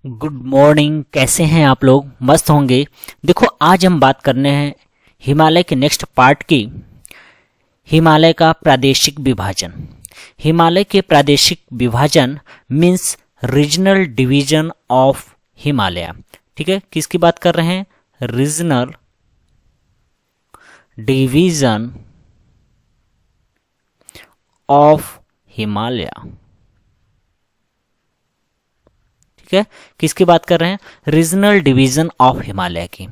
Good morning. कैसे हैं आप लोग? मस्त होंगे। देखो, आज हम बात करने हैं हिमालय के नेक्स्ट पार्ट की, हिमालय का प्रादेशिक विभाजन। हिमालय के प्रादेशिक विभाजन means regional division of Himalaya. ठीक है, किसकी बात कर रहे हैं? Regional division of Himalaya. ठीक है, किसकी बात कर रहे हैं? रीजनल डिवीजन ऑफ हिमालय की।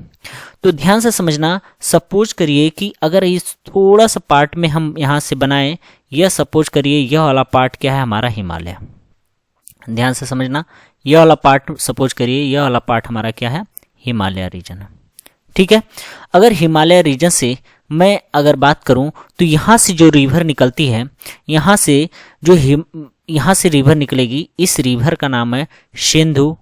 तो ध्यान से समझना। सपोज करिए कि अगर इस थोड़ा सा पार्ट में हम यहां से बनाएं, यह सपोज करिए यह वाला पार्ट क्या है? हमारा हिमालय। ध्यान से समझना, यह वाला पार्ट सपोज करिए यह वाला पार्ट हमारा क्या है? हिमालय रीजन है। ठीक है, अगर हिमालय रीजन से मैं अगर बात करूं तो यहां से जो रिवर निकलती है, यहां से जो यहां से रिवर निकलेगी, इस रिवर का नाम है सिंधु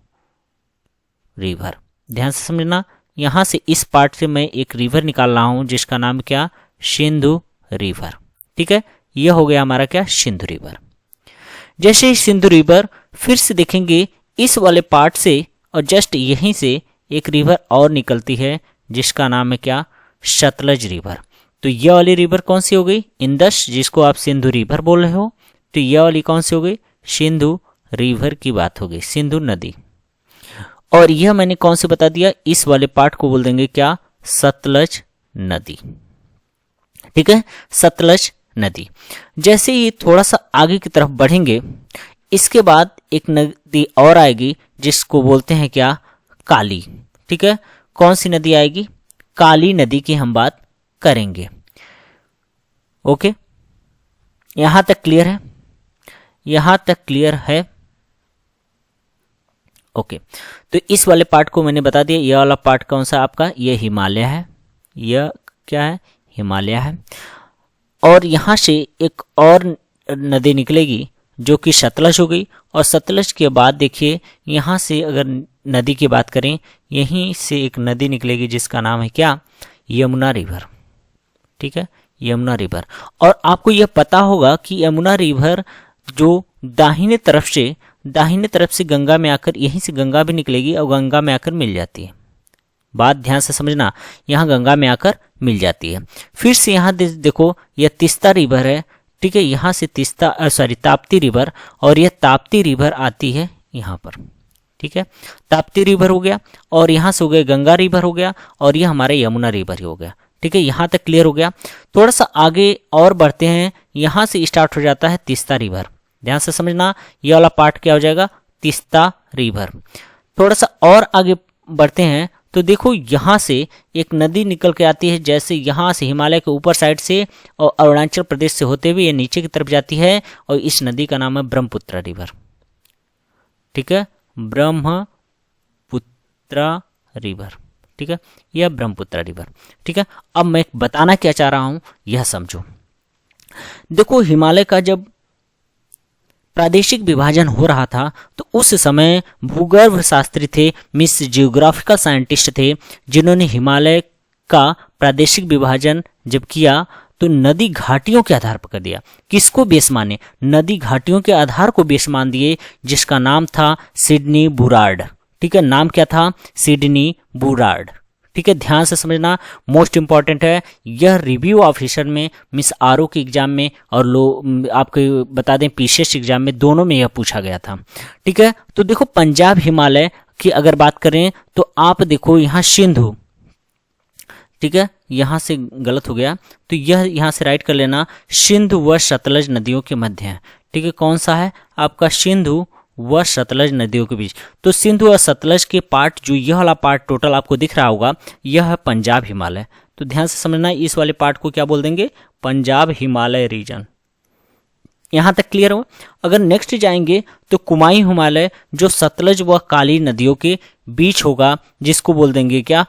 रिवर। ध्यान से समझना, यहां से इस पार्ट से मैं एक रिवर निकाल रहा हूं जिसका नाम क्या? सिंधु रिवर। ठीक है, यह हो गया हमारा क्या? सिंधु रिवर। जैसे ही सिंधु रिवर, फिर से देखेंगे इस वाले पार्ट से और जस्ट यहीं से एक रिवर और निकलती है जिसका नाम है क्या? सतलज रिवर। तो यह वाली रिवर कौन सी हो गई? इंदस, जिसको आप सिंधु रिवर बोल रहे हो। तो यह वाली कौन सी हो गई? सिंधु रिवर की बात हो गई, सिंधु नदी। और यह मैंने कौन से बता दिया? इस वाले पार्ट को बोल देंगे क्या? सतलज नदी। ठीक है, सतलज नदी। जैसे ही थोड़ा सा आगे की तरफ बढ़ेंगे, इसके बाद एक नदी और आएगी जिसको बोलते हैं क्या? काली। ठीक है, कौन सी नदी आएगी? काली नदी की हम बात करेंगे। ओके, यहां तक क्लियर है? यहां तक क्लियर है? ओके, तो इस वाले पार्ट को मैंने बता दिया। यह वाला पार्ट कौन सा आपका? यह हिमालय है। यह क्या है? हिमालय है। और यहां से एक और नदी निकलेगी जो कि सतलज हो गई। और सतलज के बाद देखिए यहां से अगर नदी की बात करें, यहीं से एक नदी निकलेगी जिसका नाम है क्या? यमुना रिवर। ठीक है, यमुना रिवर। और आपको यह पता होगा कि यमुना रिवर जो दाहिने तरफ से गंगा में आकर, यहीं से गंगा भी निकलेगी और गंगा में आकर मिल जाती है। बात ध्यान से समझना, यहाँ गंगा में आकर मिल जाती है। फिर से यहाँ देखो यह तीस्ता रिवर है। ठीक है, यहाँ से ताप्ती रिवर, और यह ताप्ती रिवर आती है यहाँ पर। ठीक है, ताप्ती रिवर हो गया, और यहाँ से हो गया गंगा रिवर हो गया, और यह हमारा यमुना रिवर ही हो गया। ठीक है, यहाँ तक क्लियर हो गया। थोड़ा सा आगे और बढ़ते हैं, यहाँ से स्टार्ट हो जाता है तीस्ता रिवर। ध्यान से समझना, यह वाला पार्ट क्या हो जाएगा? तीस्ता रिवर। थोड़ा सा और आगे बढ़ते हैं तो देखो यहाँ से एक नदी निकल के आती है, जैसे यहाँ से हिमालय के ऊपर साइड से और अरुणाचल प्रदेश से होते हुए ये नीचे की तरफ जाती है, और इस नदी का नाम है ब्रह्मपुत्र रिवर। ठीक है, ब्रह्मपुत्र रिवर। ठीक है, यह ब्रह्मपुत्र रिवर। ठीक है, अब मैं बताना क्या चाह रहा हूं यह समझो। देखो, हिमालय का जब प्रादेशिक विभाजन हो रहा था तो उस समय भूगर्भ शास्त्री थे, मिस जियोग्राफिकल साइंटिस्ट थे, जिन्होंने हिमालय का प्रादेशिक विभाजन जब किया तो नदी घाटियों के आधार पर कर दिया। किसको बेस माने? नदी घाटियों के आधार को बेस मान दिए, जिसका नाम था सिडनी बुरार्ड। ठीक है, नाम क्या था? सिडनी बुरार्ड। ठीक है, ध्यान से समझना, मोस्ट इंपॉर्टेंट है। यह रिव्यू ऑफिसर में, मिस आरओ के एग्जाम में और आपको बता दें पीसीएस एग्जाम में, दोनों में यह पूछा गया था। ठीक है, तो देखो पंजाब हिमालय की अगर बात करें तो आप देखो यहाँ सिंधु। ठीक है, यहां से गलत हो गया तो यह यहां से राइट कर लेना, सिंधु व सतलज नदियों के मध्य है। ठीक है, कौन सा है आपका? सिंधु व सतलज नदियों के बीच। तो सिंधु और सतलज के पार्ट, जो यह वाला पार्ट टोटल आपको दिख रहा होगा, यह है पंजाब हिमालय। तो ध्यान से समझना, इस वाले पार्ट को क्या बोल देंगे? पंजाब हिमालय रीजन। यहां तक क्लियर हो? अगर नेक्स्ट जाएंगे तो कुमाऊं हिमालय, जो सतलज व काली नदियों के बीच होगा, जिसको बोल देंगे क्या?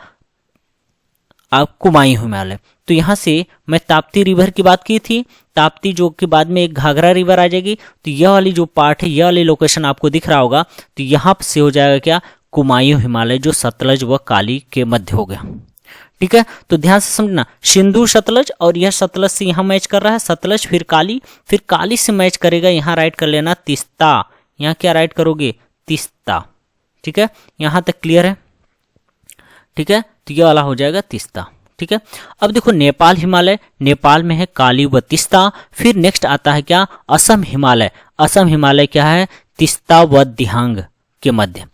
आप कुमाऊं हिमालय। तो यहां से मैं ताप्ती रिवर की बात की थी, ताप्ती जो के बाद में एक घाघरा रिवर आ जाएगी। तो यह वाली जो पार्ट है, यह वाली लोकेशन आपको दिख रहा होगा, तो यहां से हो जाएगा क्या? कुमाऊं हिमालय, जो सतलज व काली के मध्य हो गया। ठीक है, तो ध्यान से समझना, सिंधु सतलज, और यह सतलज से यहां मैच कर रहा है, सतलज फिर काली से मैच करेगा, यहां राइट कर लेना तीस्ता। यहां क्या राइट करोगे? तीस्ता। ठीक है, यहाँ तक क्लियर है। ठीक है, तो ये वाला हो जाएगा तीस्ता। ठीक है, अब देखो नेपाल हिमालय, नेपाल में है काली व तीस्ता। फिर नेक्स्ट आता है क्या, असम हिमालय। असम हिमालय क्या है, तीस्ता व दिहांग के मध्य।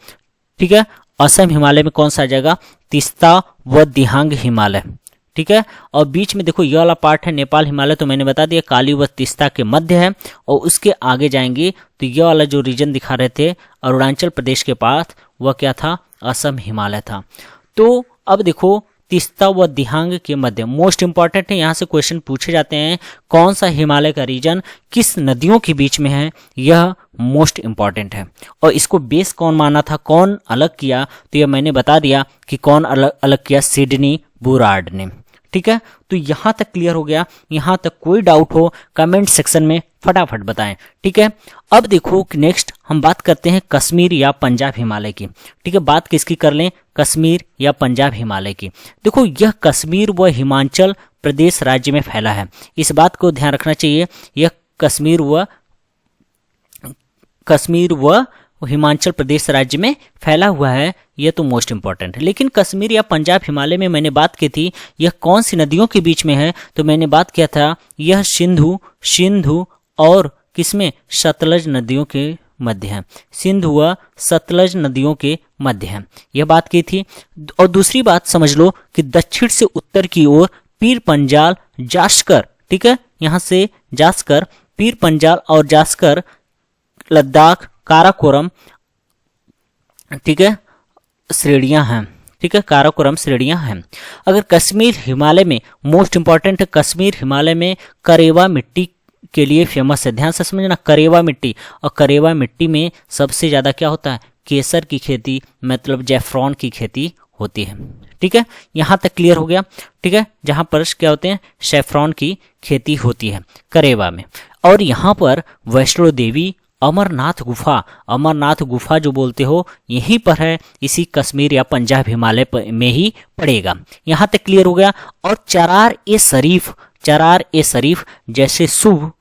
ठीक है, असम हिमालय में कौन सा आ जाएगा, तीस्ता व दिहांग हिमालय। ठीक है, और बीच में देखो ये वाला पार्ट है नेपाल हिमालय, तो मैंने बता दिया काली व तीस्ता के मध्य है। और उसके आगे जाएंगे तो ये वाला जो रीजन दिखा रहे थे अरुणाचल प्रदेश के पास, वह क्या था, असम हिमालय था। तो अब देखो तीस्ता व दिहांग के मध्य मोस्ट इंपॉर्टेंट है, यहाँ से क्वेश्चन पूछे जाते हैं कौन सा हिमालय का रीजन किस नदियों के बीच में है, यह मोस्ट इंपॉर्टेंट है। और इसको बेस कौन माना था, कौन अलग किया, तो यह मैंने बता दिया कि कौन अलग किया, सिडनी बुरार्ड ने। ठीक है, तो यहाँ तक क्लियर हो गया। यहाँ तक कोई डाउट हो कमेंट सेक्शन में फटाफट बताएं। ठीक है, अब देखो नेक्स्ट हम बात करते हैं कश्मीर या पंजाब हिमालय की। ठीक है, बात किसकी कर लें, कश्मीर या पंजाब हिमालय की। देखो यह कश्मीर व हिमाचल प्रदेश राज्य में फैला है, इस बात को ध्यान रखना चाहिए। यह कश्मीर व हिमाचल प्रदेश राज्य में फैला हुआ है, यह तो मोस्ट इंपॉर्टेंट है। लेकिन कश्मीर या पंजाब हिमालय में मैंने बात की थी यह कौन सी नदियों के बीच में है, तो मैंने बात किया था यह सिंधु और किसमें, सतलज नदियों के मध्य है। सिंधु व सतलज नदियों के मध्य है, यह बात की थी। और दूसरी बात समझ लो कि दक्षिण से उत्तर की ओर पीर पंजाल जास्कर, ठीक है, यहाँ से जास्कर, पीर पंजाल और जास्कर, लद्दाख, काराकोरम, ठीक है, श्रेणियां हैं। ठीक है, काराकोरम श्रेणियां हैं। अगर कश्मीर हिमालय में मोस्ट इंपॉर्टेंट है, कश्मीर हिमालय में करेवा मिट्टी के लिए फेमस है। ध्यान से समझना, करेवा मिट्टी। और करेवा मिट्टी में सबसे ज्यादा क्या होता है, केसर की खेती, मतलब जैफरॉन की खेती होती है। ठीक है, यहाँ तक क्लियर हो गया। ठीक है, जहाँ पर क्या होते हैं, सैफरॉन की खेती होती है करेवा में। और यहाँ पर वैष्णो देवी, अमरनाथ गुफा जो बोलते हो यहीं पर है, इसी कश्मीर या पंजाब हिमालय में ही पड़ेगा। यहाँ तक क्लियर हो गया। और चरार ए शरीफ जैसे शुभ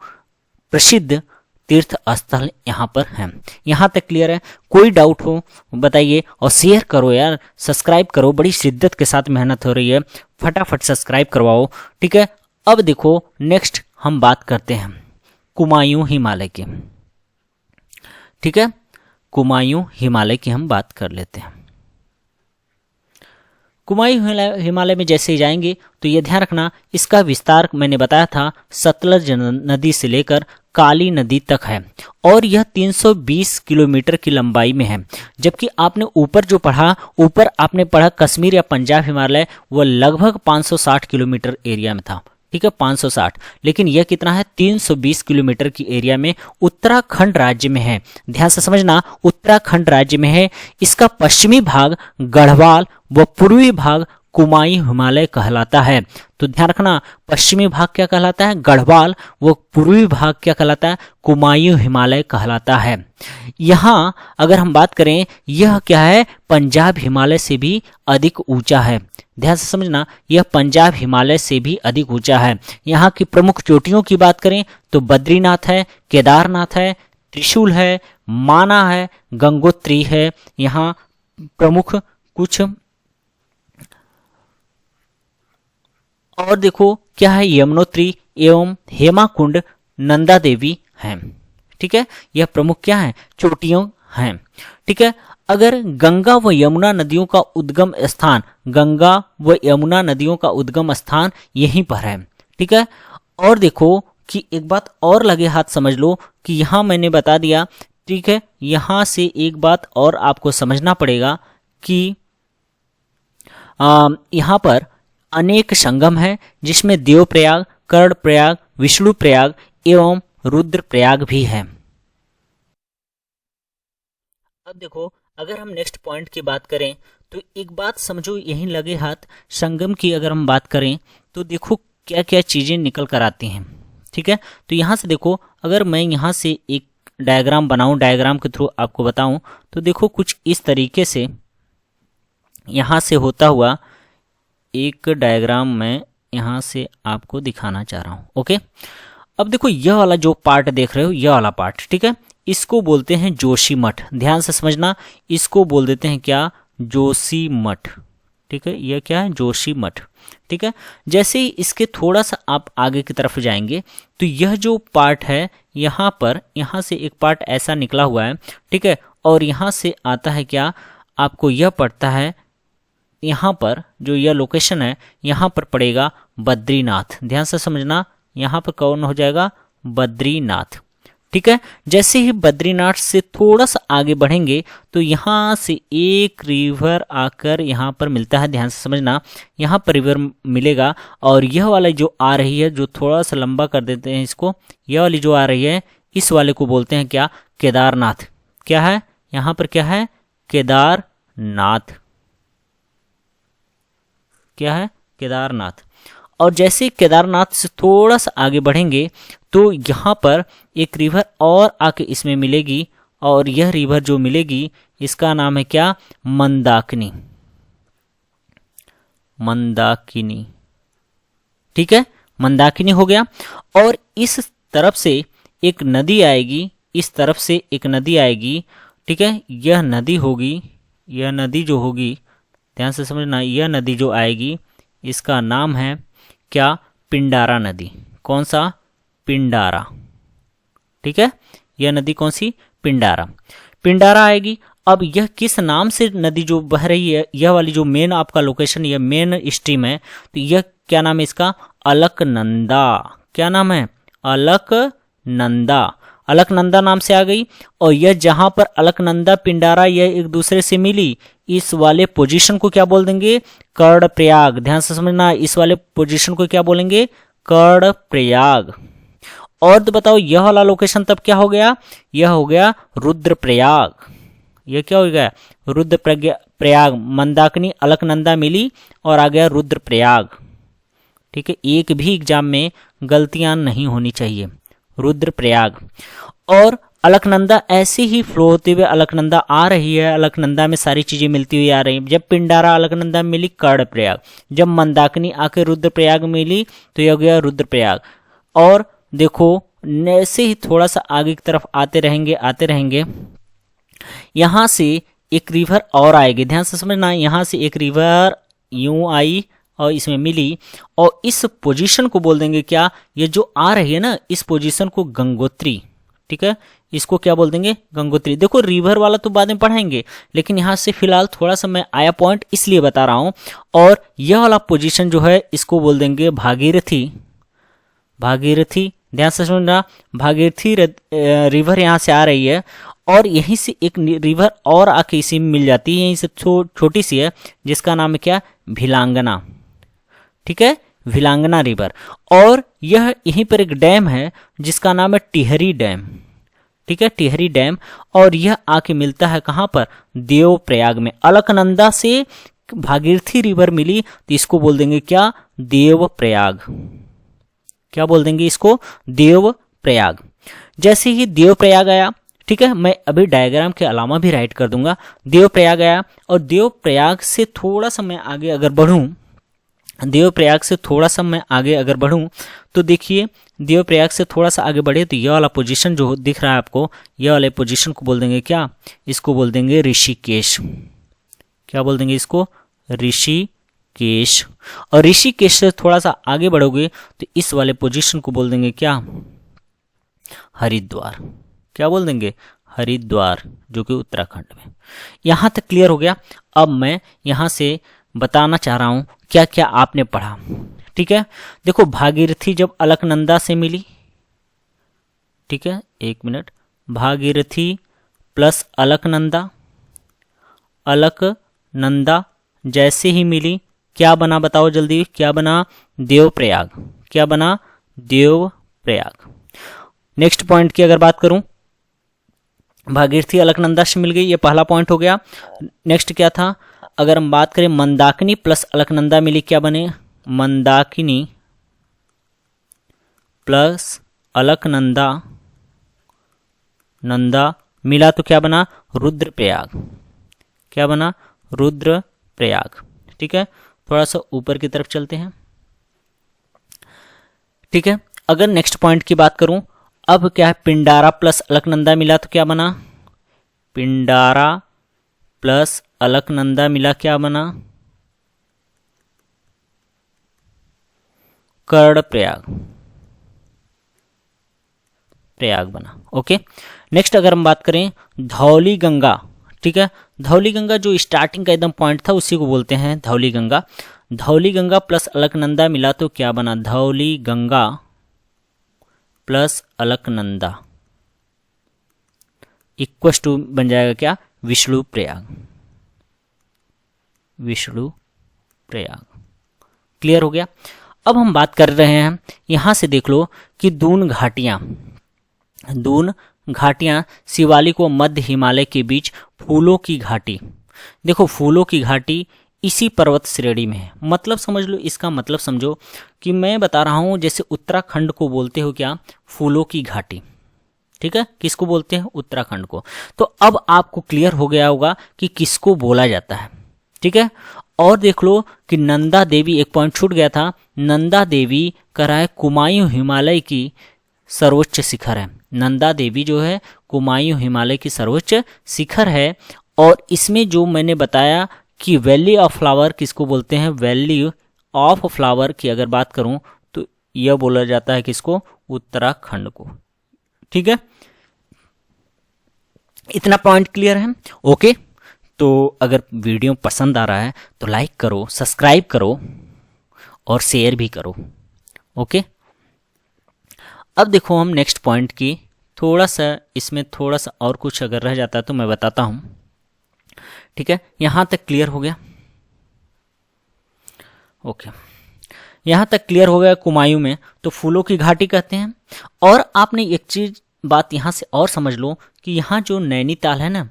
प्रसिद्ध तीर्थ स्थल यहाँ पर हैं। यहाँ तक क्लियर है, कोई डाउट हो बताइए। और शेयर करो यार, सब्सक्राइब करो, बड़ी शिद्दत के साथ मेहनत हो रही है, फटाफट सब्सक्राइब करवाओ। ठीक है, अब देखो नेक्स्ट हम बात करते हैं कुमायूं हिमालय की। ठीक है, कुमायूं हिमालय की हम बात कर लेते हैं। कुमायूं हिमालय में जैसे ही जाएंगे तो ये ध्यान रखना, इसका विस्तार मैंने बताया था सतलज नदी से लेकर काली नदी तक है। और यह 320 किलोमीटर की लंबाई में है। जबकि आपने ऊपर आपने पढ़ा कश्मीर या पंजाब हिमालय, वह लगभग 560 किलोमीटर एरिया में था। ठीक है, 560, लेकिन यह कितना है, 320 किलोमीटर की एरिया में उत्तराखंड राज्य में है। ध्यान से समझना, उत्तराखंड राज्य में है। इसका पश्चिमी भाग गढ़वाल व पूर्वी भाग कुमायूं हिमालय कहलाता है। तो ध्यान रखना, पश्चिमी भाग क्या कहलाता है, गढ़वाल, व पूर्वी भाग क्या कहलाता है, कुमायूं हिमालय कहलाता है। यहाँ अगर हम बात करें, यह क्या है, पंजाब हिमालय से भी अधिक ऊंचा है। ध्यान से समझना, यह पंजाब हिमालय से भी अधिक ऊंचा है। यहाँ की प्रमुख चोटियों की बात करें तो बद्रीनाथ है, केदारनाथ है, त्रिशूल है, माना है, गंगोत्री है। यहाँ प्रमुख कुछ और देखो क्या है, यमुनोत्री एवं हेमाकुंड, नंदा देवी हैं। ठीक है, यह प्रमुख क्या है, चोटियों हैं। ठीक है, अगर गंगा व यमुना नदियों का उद्गम स्थान यहीं पर है। ठीक है, और देखो कि एक बात और लगे हाथ समझ लो कि यहाँ मैंने बता दिया। ठीक है, यहाँ से एक बात और आपको समझना पड़ेगा कि यहाँ पर अनेक संगम है, जिसमें देवप्रयाग, कर्णप्रयाग, विष्णुप्रयाग एवं रुद्रप्रयाग भी है। अब देखो, अगर हम नेक्स्ट पॉइंट की बात करें तो एक बात समझो, यहीं लगे हाथ संगम की अगर हम बात करें तो देखो क्या क्या चीजें निकल कर आती हैं। ठीक है, तो यहाँ से देखो, अगर मैं यहाँ से एक डायग्राम बनाऊं, डायग्राम के थ्रू आपको बताऊं, तो देखो कुछ इस तरीके से यहाँ से होता हुआ एक डायग्राम मैं यहाँ से आपको दिखाना चाह रहा हूँ। ओके, अब देखो यह वाला जो पार्ट देख रहे हो, यह वाला पार्ट, ठीक है, इसको बोलते हैं जोशीमठ। ध्यान से समझना, इसको बोल देते हैं क्या, जोशीमठ। ठीक है, यह क्या है, जोशीमठ। ठीक है, जैसे ही इसके थोड़ा सा आप आगे की तरफ जाएंगे तो यह जो पार्ट है यहाँ पर, यहाँ से एक पार्ट ऐसा निकला हुआ है। ठीक है, और यहाँ से आता है क्या, आपको यह पड़ता है, यहाँ पर जो यह लोकेशन है यहाँ पर पड़ेगा बद्रीनाथ। ध्यान से समझना, यहाँ पर कौन हो जाएगा, बद्रीनाथ। ठीक है, जैसे ही बद्रीनाथ से थोड़ा सा आगे बढ़ेंगे तो यहाँ से एक रिवर आकर यहाँ पर मिलता है। ध्यान से समझना, यहाँ पर रिवर मिलेगा और यह वाला जो आ रही है, जो थोड़ा सा लंबा कर देते हैं इसको, यह वाली जो आ रही है, इस वाले को बोलते हैं क्या, केदारनाथ। क्या है यहाँ पर, क्या है, केदारनाथ। क्या है, केदारनाथ। और जैसे केदारनाथ से थोड़ा सा आगे बढ़ेंगे तो यहाँ पर एक रिवर और आके इसमें मिलेगी और यह रिवर जो मिलेगी इसका नाम है क्या, मंदाकिनी। मंदाकिनी। ठीक है, मंदाकिनी हो गया। और इस तरफ से एक नदी आएगी, इस तरफ से एक नदी आएगी। ठीक है, यह नदी होगी, यह नदी जो होगी, ध्यान से समझना, यह नदी जो आएगी इसका नाम है क्या, पिंडारा नदी। कौन सा, पिंडारा। ठीक है, यह नदी कौन सी, पिंडारा। पिंडारा आएगी। अब यह किस नाम से नदी जो बह रही है, यह वाली जो मेन आपका लोकेशन, यह मेन स्ट्रीम है, तो यह क्या नाम है इसका, अलकनंदा। क्या नाम है, अलकनंदा। अलकनंदा नाम से आ गई। और यह जहां पर अलकनंदा पिंडारा यह एक दूसरे से मिली, इस वाले पोजीशन को क्या बोल देंगे, कर्णप्रयाग। ध्यान से समझना, इस वाले पोजीशन को क्या बोलेंगे, कर्णप्रयाग। और तो बताओ यह वाला लोकेशन तब क्या हो गया, यह हो गया रुद्रप्रयाग। यह क्या हो गया, रुद्रप्रयाग। मंदाकिनी अलकनंदा मिली और आ गया रुद्रप्रयाग। ठीक है, एक भी एग्जाम में गलतियां नहीं होनी चाहिए, रुद्रप्रयाग। और अलकनंदा ऐसे ही फ्लो होते हुए अलकनंदा आ रही है, अलकनंदा में सारी चीजें मिलती हुई आ रही हैं। जब पिंडारा अलकनंदा मिली, कर्णप्रयाग। जब मंदाकिनी आके रुद्रप्रयाग मिली तो यह हो गया रुद्रप्रयाग। और देखो ऐसे ही थोड़ा सा आगे की तरफ आते रहेंगे, आते रहेंगे, यहां से एक रिवर और आएगी। ध्यान से समझना, यहां से एक रिवर यूं आई और इसमें मिली और इस पोजीशन को बोल देंगे क्या, ये जो आ रही है ना, इस पोजीशन को गंगोत्री। ठीक है, इसको क्या बोल देंगे, गंगोत्री। देखो रिवर वाला तो बाद में पढ़ाएंगे, लेकिन यहां से फिलहाल थोड़ा सा मैं आया पॉइंट इसलिए बता रहा हूं। और यह वाला पोजीशन जो है इसको बोल देंगे भागीरथी। भागीरथी, ध्यान से सुनना, भागीरथी रिवर यहां से आ रही है और यहीं से एक रिवर और आके इसी में मिल जाती है, यहीं से छोटी सी है, जिसका नाम है क्या, भिलांगना। ठीक है, भिलांगना रिवर। और यह यहीं पर एक डैम है जिसका नाम है टिहरी डैम। ठीक है, टिहरी डैम। और यह आके मिलता है कहां पर, देवप्रयाग में। अलकनंदा से भागीरथी रिवर मिली तो इसको बोल देंगे क्या, देवप्रयाग। क्या बोल देंगे इसको, देवप्रयाग। जैसे ही देवप्रयाग आया, ठीक है, मैं अभी डायग्राम के अलावा भी राइट कर दूंगा। देवप्रयाग आया और देवप्रयाग से थोड़ा सा मैं आगे अगर बढ़ूं, देवप्रयाग से थोड़ा सा मैं आगे अगर बढ़ूं तो देखिए, देवप्रयाग से थोड़ा सा आगे बढ़े तो यह वाला पोजीशन जो दिख रहा है आपको, यह वाले पोजीशन को बोल देंगे क्या, इसको बोल देंगे ऋषिकेश। क्या बोल देंगे इसको, ऋषिकेश। और ऋषिकेश से थोड़ा सा आगे बढ़ोगे तो इस वाले पोजीशन को बोल देंगे क्या, हरिद्वार। क्या बोल देंगे, हरिद्वार, जो कि उत्तराखंड में। यहां तक क्लियर हो गया। अब मैं यहां से बताना चाह रहा हूं क्या क्या आपने पढ़ा। ठीक है, देखो भागीरथी जब अलकनंदा से मिली, ठीक है, एक मिनट, भागीरथी प्लस अलकनंदा, अलकनंदा जैसे ही मिली क्या बना, बताओ जल्दी, क्या बना, देवप्रयाग। क्या बना, देवप्रयाग। नेक्स्ट पॉइंट की अगर बात करूं, भागीरथी अलकनंदा से मिल गई, ये पहला पॉइंट हो गया। नेक्स्ट क्या था, अगर हम बात करें मंदाकिनी प्लस अलकनंदा मिली, क्या बने, मंदाकिनी प्लस अलकनंदा, नंदा मिला तो क्या बना, रुद्रप्रयाग। क्या बना, रुद्रप्रयाग। ठीक है, थोड़ा सा ऊपर की तरफ चलते हैं। ठीक है, अगर नेक्स्ट पॉइंट की बात करूं, अब क्या है, पिंडारा प्लस अलकनंदा मिला तो क्या बना, पिंडारा प्लस अलकनंदा मिला, क्या बना, कर्णप्रयाग, प्रयाग बना। ओके, नेक्स्ट अगर हम बात करें धौली गंगा, ठीक है, धौली गंगा जो स्टार्टिंग का एकदम पॉइंट था उसी को बोलते हैं धौली गंगा। धौली गंगा प्लस अलकनंदा मिला तो क्या बना, Dhauli Ganga plus Alaknanda equal to बन जाएगा क्या, विष्णु प्रयाग, विष्णु प्रयाग। क्लियर हो गया। अब हम बात कर रहे हैं, यहां से देख लो कि दून घाटियां शिवालिक व मध्य हिमालय के बीच फूलों की घाटी। देखो फूलों की घाटी इसी पर्वत श्रेणी में है, मतलब समझ लो, इसका मतलब समझो कि मैं बता रहा हूं जैसे उत्तराखंड को बोलते हो क्या, फूलों की घाटी, ठीक है, किसको बोलते हैं, उत्तराखंड को। तो अब आपको क्लियर हो गया होगा कि किसको बोला जाता है, ठीक है। और देख लो कि नंदा देवी, एक पॉइंट छूट गया था, नंदा देवी कराए कुमायूं हिमालय की सर्वोच्च शिखर है। नंदा देवी जो है कुमायूं हिमालय की सर्वोच्च शिखर है। और इसमें जो मैंने बताया कि वैली ऑफ फ्लावर किसको बोलते हैं, वैली ऑफ फ्लावर की अगर बात करूं तो यह बोला जाता है किसको, उत्तराखंड को, ठीक है। इतना पॉइंट क्लियर है। ओके, तो अगर वीडियो पसंद आ रहा है तो लाइक करो, सब्सक्राइब करो और शेयर भी करो। ओके, अब देखो हम नेक्स्ट पॉइंट की थोड़ा सा, इसमें थोड़ा सा और कुछ अगर रह जाता है तो मैं बताता हूं, ठीक है। यहां तक क्लियर हो गया। ओके, यहां तक क्लियर हो गया। कुमायूं में तो फूलों की घाटी कहते हैं। और आपने एक चीज बात यहां से और समझ लो कि यहां जो नैनीताल है ना,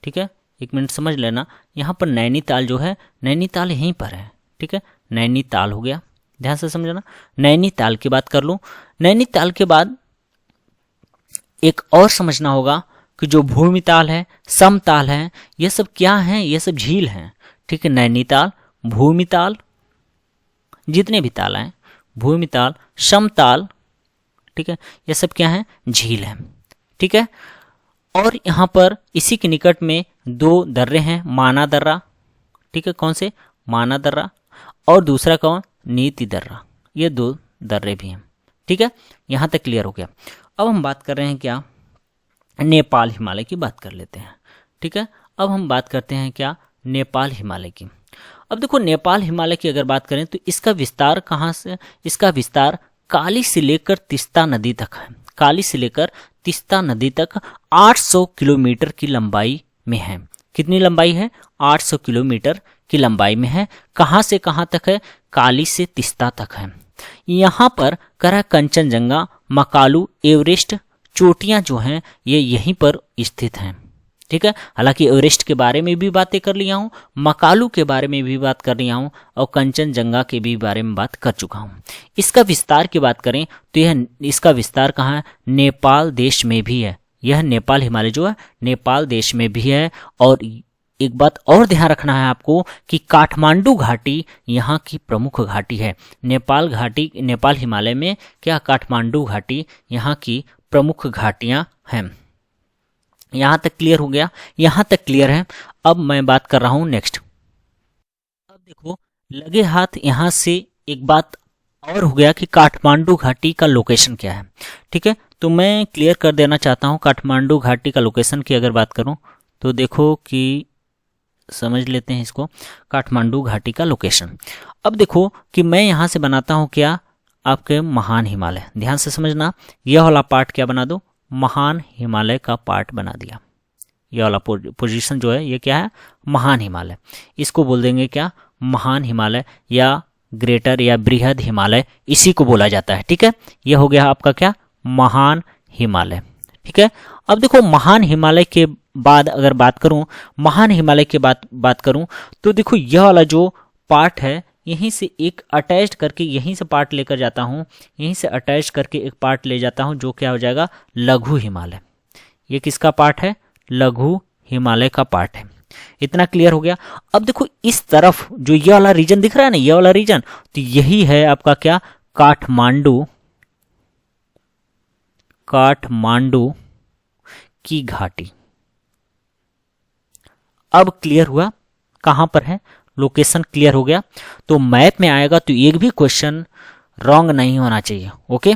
ठीक है, एक मिनट समझ लेना, यहां पर नैनीताल जो है, नैनीताल यहीं पर है, ठीक है, नैनीताल हो गया, ध्यान से समझना। नैनीताल की बात कर लो। नैनीताल के बाद एक और समझना होगा कि जो भूमिताल है, समताल है, ये सब क्या है, ये सब झील हैं, ठीक है। नैनीताल, भूमिताल, जितने भी ताल हैं, भूमिताल, समताल, ठीक है, ये सब क्या है, झील हैं, ठीक है। और यहाँ पर इसी के निकट में दो दर्रे हैं, माना दर्रा, ठीक है, कौन से, माना दर्रा, और दूसरा कौन, नीति दर्रा, ये दो दर्रे भी हैं, ठीक है। यहाँ तक क्लियर हो गया। अब हम बात कर रहे हैं क्या, नेपाल हिमालय की बात कर लेते हैं, ठीक है। अब हम बात करते हैं क्या, नेपाल हिमालय की। अब देखो नेपाल हिमालय की अगर बात करें तो इसका विस्तार कहाँ से, इसका विस्तार काली से लेकर तीस्ता नदी तक है। काली से लेकर तीस्ता नदी तक 800 किलोमीटर की लंबाई में है। कितनी लंबाई है, 800 किलोमीटर की लंबाई में है। कहाँ से कहाँ तक है, काली से तीस्ता तक है। यहाँ पर करा कंचनजंगा, मकालू, एवरेस्ट चोटियां जो हैं ये यहीं पर स्थित हैं, ठीक है। हालांकि एवरेस्ट के बारे में भी बातें कर लिया हूँ, मकालू के बारे में भी बात कर लिया हूँ, और कंचनजंगा के भी बारे में बात कर चुका हूँ। इसका विस्तार की बात करें तो यह, इसका विस्तार कहाँ है, नेपाल देश में भी है। यह नेपाल हिमालय जो है नेपाल देश में भी है। और एक बात और ध्यान रखना है आपको कि काठमांडू घाटी यहाँ की प्रमुख घाटी है। नेपाल घाटी, नेपाल हिमालय में क्या, काठमांडू घाटी यहाँ की प्रमुख घाटियां हैं। यहां तक क्लियर हो गया, यहां तक क्लियर है। अब मैं बात कर रहा हूं नेक्स्ट। अब देखो लगे हाथ यहां से एक बात और हो गया कि काठमांडू घाटी का लोकेशन क्या है, ठीक है। तो मैं क्लियर कर देना चाहता हूं काठमांडू घाटी का लोकेशन की अगर बात करूं तो देखो कि समझ लेते हैं इसको, काठमांडू घाटी का लोकेशन। अब देखो कि मैं यहां से बनाता हूं क्या, आपके महान हिमालय, ध्यान से समझना, यह वाला पार्ट क्या बना दो, महान हिमालय का पार्ट बना दिया। यह वाला पोजीशन जो है ये क्या है, महान हिमालय। इसको बोल देंगे क्या, महान हिमालय या ग्रेटर या बृहद हिमालय, इसी को बोला जाता है, ठीक है। यह हो गया आपका क्या, महान हिमालय, ठीक है। अब देखो महान हिमालय के बाद अगर बात करूं, महान हिमालय के बात करूं तो देखो यह वाला जो पार्ट है यहीं से एक अटैच करके, यहीं से पार्ट लेकर जाता हूं, यहीं से अटैच करके एक पार्ट ले जाता हूं जो क्या हो जाएगा, लघु हिमालय। ये किसका पार्ट है, लघु हिमालय का पार्ट है। इतना क्लियर हो गया। अब देखो इस तरफ जो ये वाला रीजन दिख रहा है ना, ये वाला रीजन, तो यही है आपका क्या, काठमांडू, काठमांडू की घाटी। अब क्लियर हुआ कहां पर है, लोकेशन क्लियर हो गया। तो मैप में आएगा तो एक भी क्वेश्चन रॉन्ग नहीं होना चाहिए। ओके,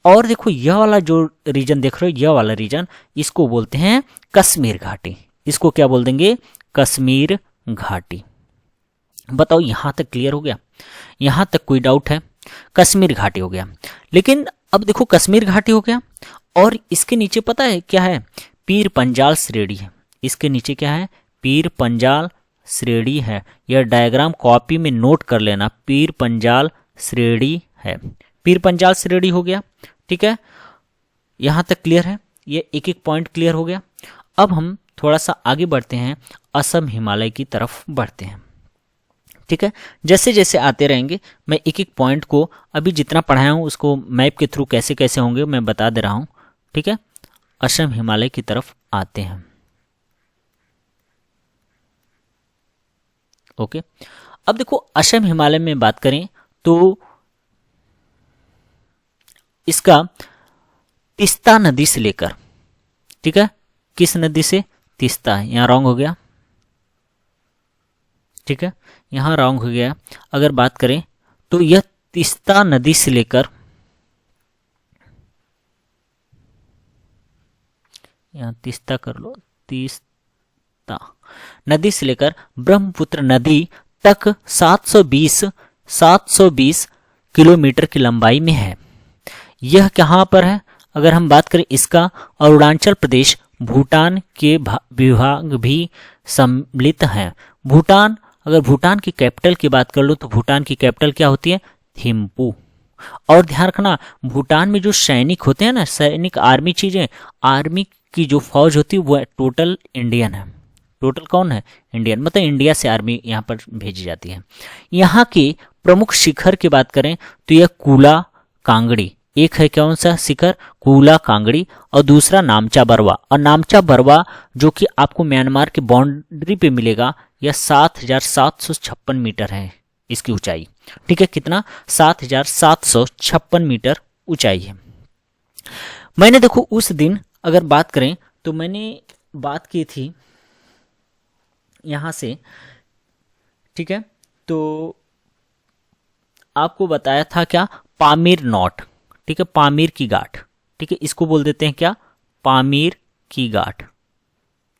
और देखो यह वाला जो रीजन देख रहे हो, यह वाला रीजन, इसको बोलते हैं कश्मीर घाटी। इसको क्या बोल देंगे, कश्मीर घाटी। बताओ यहां तक क्लियर हो गया, यहां तक कोई डाउट है? कश्मीर घाटी हो गया। लेकिन अब देखो कश्मीर घाटी हो गया और इसके नीचे पता है क्या है, पीर पंजाल श्रेणी है। इसके नीचे क्या है, पीर पंजाल श्रेणी है। यह डायग्राम कॉपी में नोट कर लेना, पीर पंजाल श्रेणी है। पीर पंजाल श्रेणी हो गया, ठीक है, यहां तक क्लियर है। ये एक एक पॉइंट क्लियर हो गया। अब हम थोड़ा सा आगे बढ़ते हैं, असम हिमालय की तरफ बढ़ते हैं। ठीक है, जैसे जैसे आते रहेंगे मैं एक एक पॉइंट को अभी जितना पढ़ाया हूं उसको मैप के थ्रू कैसे कैसे होंगे मैं बता दे रहा हूं। ठीक है, असम हिमालय की तरफ आते हैं। ओके, अब देखो असम हिमालय में बात करें तो इसका तीस्ता नदी से लेकर, ठीक है, किस नदी से, तीस्ता, यहां रॉन्ग हो गया, ठीक है, यहां रॉन्ग हो गया। अगर बात करें तो यह तीस्ता नदी से लेकर, यहां तीस्ता कर लो, तीस्ता नदी से लेकर ब्रह्मपुत्र नदी तक 720 किलोमीटर की लंबाई में है। यह कहां पर है, अगर हम बात करें इसका, अरुणाचल प्रदेश भूटान के विभाग भी सम्मिलित हैं। भूटान, अगर भूटान की कैपिटल की बात कर लो तो भूटान की कैपिटल क्या होती है, थिम्पू। और ध्यान रखना भूटान में जो सैनिक होते हैं ना, सैनिक आर्मी चीजें, आर्मी की जो फौज होती है वो टोटल इंडियन है। टोटल कौन है, इंडियन, मतलब इंडिया से आर्मी यहाँ पर भेजी जाती है। यहाँ के प्रमुख शिखर की बात करें तो यह कूला कांगड़ी, एक है कौन सा शिखर, कूला कांगड़ी, और दूसरा नामचा बरवा। और नामचा बरवा जो कि आपको म्यांमार के बाउंड्री पे मिलेगा, यह 7,756 मीटर है इसकी ऊंचाई। ठीक है, कितना, 7,756 मीटर ऊंचाई है। मैंने देखो उस दिन अगर बात करें तो मैंने बात की थी यहां से, ठीक है, तो आपको बताया था क्या, पामीर नॉट, ठीक है, पामीर की गांठ, ठीक है, इसको बोल देते हैं क्या, पामीर की गांठ।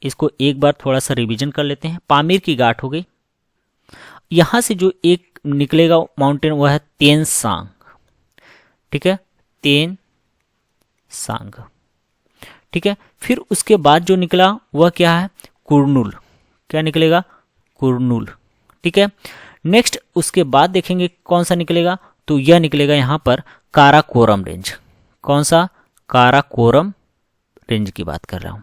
इसको एक बार थोड़ा सा रिवीजन कर लेते हैं। पामीर की गांठ हो गई, यहां से जो एक निकलेगा माउंटेन वह है तेनसांग, ठीक है, तेनसांग, ठीक है। फिर उसके बाद जो निकला वह क्या है, कुरनूल, क्या निकलेगा, कुरनूल, ठीक है। नेक्स्ट उसके बाद देखेंगे कौन सा निकलेगा, तो यह निकलेगा यहां पर काराकोरम रेंज। कौन सा, काराकोरम रेंज की बात कर रहा हूं।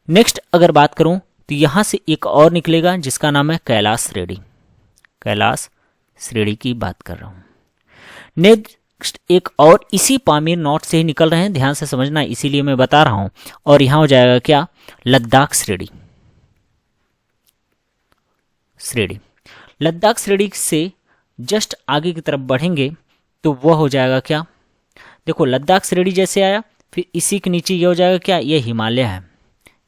नेक्स्ट अगर बात करूं तो यहां से एक और निकलेगा जिसका नाम है कैलाश श्रेणी, कैलाश श्रेणी की बात कर रहा हूं। नेक्स्ट एक और इसी पामीर नॉट से ही निकल रहे हैं, ध्यान से समझना, इसीलिए मैं बता रहा हूं। और यहां हो जाएगा क्या, लद्दाख श्रेणी, श्रेणी। लद्दाख श्रेणी से जस्ट आगे की तरफ बढ़ेंगे तो वह हो जाएगा क्या, देखो लद्दाख श्रेणी जैसे आया, फिर इसी के नीचे ये हो जाएगा क्या, ये हिमालय है।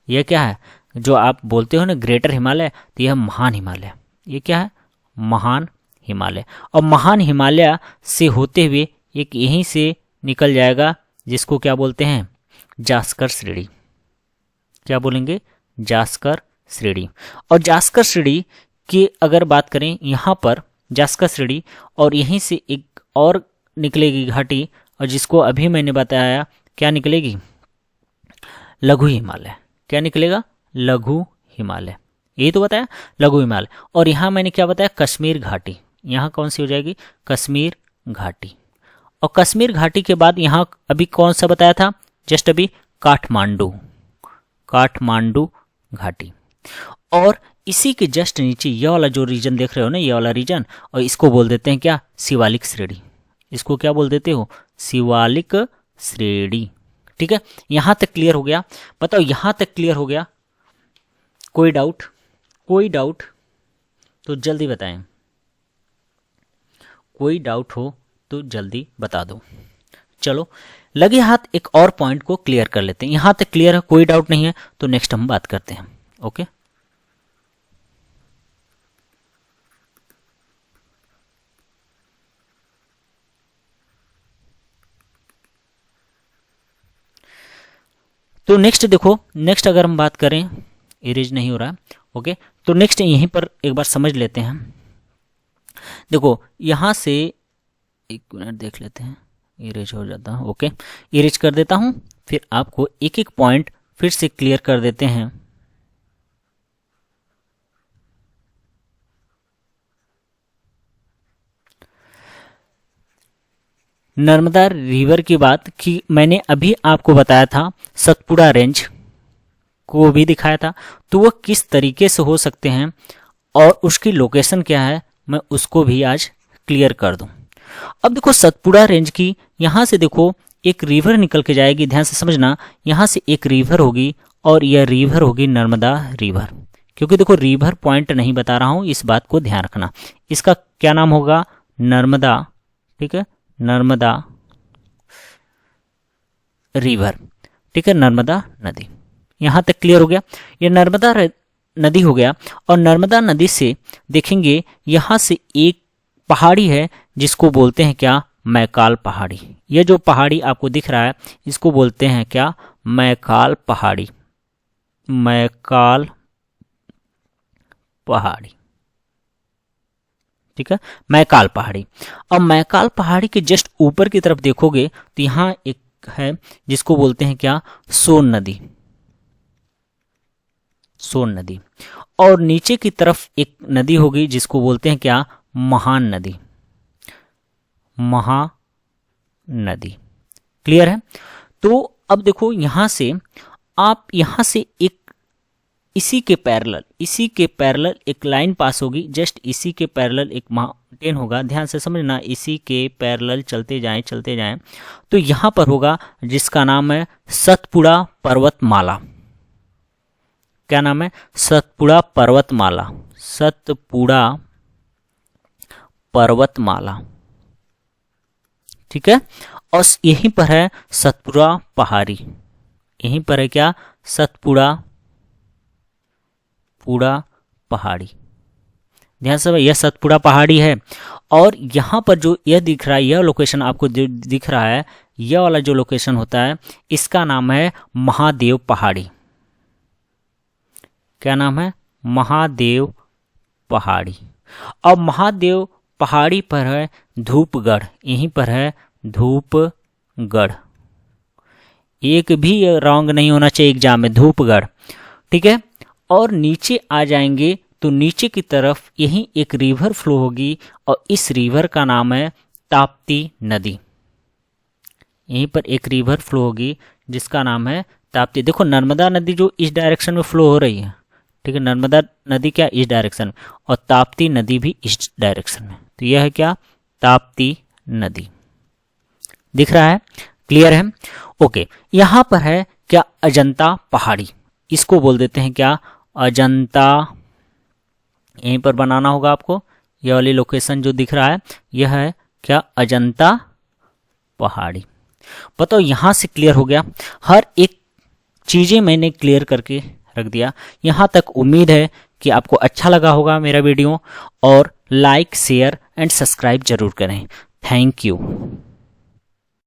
यह क्या है, जो आप बोलते हो ना ग्रेटर हिमालय, तो यह महान हिमालय, ये क्या है, महान हिमालय। और महान हिमालय से होते हुए एक यहीं से निकल जाएगा जिसको क्या बोलते हैं, जास्कर श्रेणी, क्या बोलेंगे, जास्कर श्रेणी। और जास्कर श्रेणी की अगर बात करें यहाँ पर, जास्कर श्रेणी, और यहीं से एक और निकलेगी घाटी, और जिसको अभी मैंने बताया क्या निकलेगी, लघु हिमालय। क्या निकलेगा, लघु हिमालय, यही तो बताया, लघु हिमालय। और यहाँ मैंने क्या बताया, कश्मीर घाटी, यहाँ कौन सी हो जाएगी, कश्मीर घाटी। और कश्मीर घाटी के बाद यहाँ अभी कौन सा बताया था, जस्ट अभी, काठमांडू, काठमांडू घाटी। और इसी के जस्ट नीचे ये वाला जो रीजन देख रहे हो ना, ये वाला रीजन, और इसको बोल देते हैं क्या, शिवालिक श्रेणी। इसको क्या बोल देते हो, शिवालिक श्रेणी। ठीक है, यहां तक क्लियर हो गया, बताओ यहां तक क्लियर हो गया, कोई डाउट, कोई डाउट तो जल्दी बताएं, कोई डाउट हो तो जल्दी बता दो। चलो लगे हाथ एक और पॉइंट को क्लियर कर लेते हैं। यहां तक क्लियर है, कोई डाउट नहीं है, तो नेक्स्ट हम बात करते हैं। ओके, तो नेक्स्ट देखो, नेक्स्ट अगर हम बात करें, इरेज नहीं हो रहा है। ओके, तो नेक्स्ट यहीं पर एक बार समझ लेते हैं। देखो यहां से एक मिनट देख लेते हैं, इरेज हो जाता है। ओके, इरेज कर देता हूं, फिर आपको एक एक पॉइंट फिर से क्लियर कर देते हैं। नर्मदा रिवर की बात की मैंने अभी आपको बताया था, सतपुड़ा रेंज को भी दिखाया था, तो वह किस तरीके से हो सकते हैं और उसकी लोकेशन क्या है, मैं उसको भी आज क्लियर कर दूं। अब देखो सतपुड़ा रेंज की यहां से देखो एक रिवर निकल के जाएगी, ध्यान से समझना, यहां से एक रिवर होगी और यह रिवर होगी नर्मदा रिवर। क्योंकि देखो रिवर पॉइंट नहीं बता रहा हूं, इस बात को ध्यान रखना। इसका क्या नाम होगा, नर्मदा, ठीक है, नर्मदा रिवर, ठीक है, नर्मदा नदी। यहां तक क्लियर हो गया, ये नर्मदा नदी हो गया। और नर्मदा नदी से देखेंगे यहां से एक पहाड़ी है जिसको बोलते हैं क्या, मैकाल पहाड़ी। ये जो पहाड़ी आपको दिख रहा है इसको बोलते हैं क्या, मैकाल पहाड़ी, मैकाल पहाड़ी, ठीक है, मैकाल पहाड़ी। अब मैकाल पहाड़ी के जस्ट ऊपर की तरफ देखोगे तो यहां एक है जिसको बोलते हैं क्या, सोन नदी, सोन नदी। और नीचे की तरफ एक नदी होगी जिसको बोलते हैं क्या, महान नदी, महानदी। क्लियर है। तो अब देखो यहां से आप यहां से एक इसी के पैरेलल एक लाइन पास होगी, जस्ट इसी के पैरेलल एक माउंटेन होगा, ध्यान से समझना, इसी के पैरेलल चलते जाएं तो यहां पर होगा जिसका नाम है सतपुड़ा पर्वतमाला। क्या नाम है, सतपुड़ा पर्वतमाला, सतपुड़ा पर्वतमाला, ठीक है। और यहीं पर है सतपुड़ा पहाड़ी, यहीं पर है क्या, सतपुड़ा पहाड़ी। ध्यान से, यह सतपुड़ा पहाड़ी है। और यहां पर जो यह दिख रहा है, यह लोकेशन आपको दिख रहा है, यह वाला जो लोकेशन होता है इसका नाम है महादेव पहाड़ी। क्या नाम है, महादेव पहाड़ी। अब महादेव पहाड़ी पर है धूपगढ़, यहीं पर है धूपगढ़, एक भी रॉन्ग नहीं होना चाहिए एग्जाम में, धूपगढ़, ठीक है। और नीचे आ जाएंगे तो नीचे की तरफ यहीं एक रिवर फ्लो होगी और इस रिवर का नाम है ताप्ती नदी। यहीं पर एक रिवर फ्लो होगी जिसका नाम है ताप्ती। देखो नर्मदा नदी जो इस डायरेक्शन में फ्लो हो रही है, ठीक है, नर्मदा नदी क्या इस डायरेक्शन में, और ताप्ती नदी भी इस डायरेक्शन में, तो यह है क्या, ताप्ती नदी। दिख रहा है, क्लियर है। ओके, यहां पर है क्या, अजंता पहाड़ी, इसको बोल देते हैं क्या, अजंता। यहीं पर बनाना होगा आपको, यह वाली लोकेशन जो दिख रहा है यह है क्या, अजंता पहाड़ी। बताओ यहां से क्लियर हो गया, हर एक चीजें मैंने क्लियर करके रख दिया। यहां तक उम्मीद है कि आपको अच्छा लगा होगा मेरा वीडियो, और लाइक शेयर एंड सब्सक्राइब जरूर करें। Thank you.